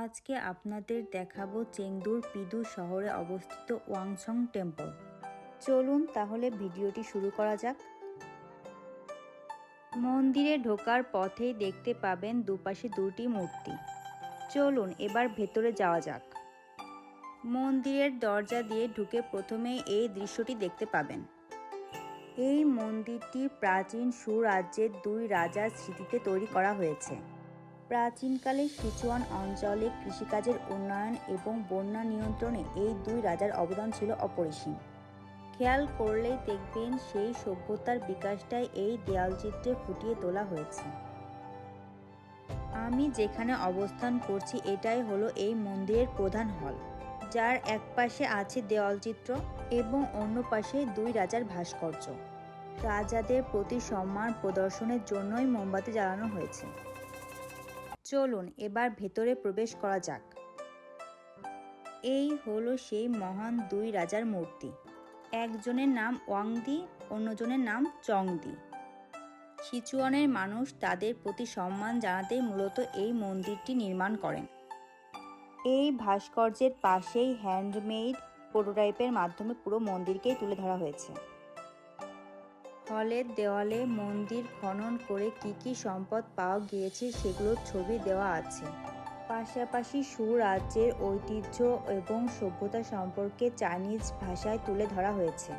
আজকে আপনাদের দেখাবো চেংদুর পিদু শহরে অবস্থিত ওয়াংছং টেম্পল। চলুন তাহলে ভিডিওটি শুরু করা যাক। মন্দিরে ঢোকার পথেই দেখতে পাবেন দুপাশে দুটি মূর্তি। চলুন এবার ভেতরে যাওয়া যাক। মন্দিরের দরজা দিয়ে ঢুকে প্রথমেই এই দৃশ্যটি দেখতে পাবেন। এই মন্দিরটি প্রাচীন সু রাজ্যের দুই রাজার স্মৃতিতে তৈরি করা হয়েছে। প্রাচীনকালে সিচুয়ান অঞ্চলে কৃষিকাজের উন্নয়ন এবং বন্যা নিয়ন্ত্রণে এই দুই রাজার অবদান ছিল অপরিসীম। খেয়াল করলেই দেখবেন সেই সভ্যতার বিকাশটাই এই দেয়ালচিত্রে ফুটিয়ে তোলা হয়েছে। আমি যেখানে অবস্থান করছি এটাই হলো এই মন্দিরের প্রধান হল, যার এক পাশে আছে দেওয়ালচিত্র এবং অন্য পাশে দুই রাজার ভাস্কর্য। রাজাদের প্রতি সম্মান প্রদর্শনের জন্যই মোমবাতি জ্বালানো হয়েছে। চলুন এবার ভেতরে প্রবেশ করা যাক। এই হলো সেই মহান দুই রাজার মূর্তি। একজনের নাম ওয়াংদি, অন্যজনের নাম চংদি। সিচুয়ানের মানুষ তাদের প্রতি সম্মান জানাতেই মূলত এই মন্দিরটি নির্মাণ করেন। এই ভাস্কর্যের পাশেই হ্যান্ডমেড প্রোটোটাইপের মাধ্যমে পুরো মন্দিরকেই তুলে ধরা হয়েছে। হলের দেওয়ালে মন্দির খনন করে কি সম্পদ পাওয়া গিয়েছে সেগুলোর ছবি দেওয়া আছে। পাশাপাশি সু রাজ্যের ঐতিহ্য এবং সভ্যতা সম্পর্কে চাইনিজ ভাষায় তুলে ধরা হয়েছে।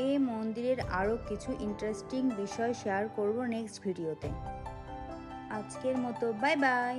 এই মন্দিরের আরও কিছু ইন্টারেস্টিং বিষয় শেয়ার করব নেক্সট ভিডিওতে। আজকের মতো বাই বাই।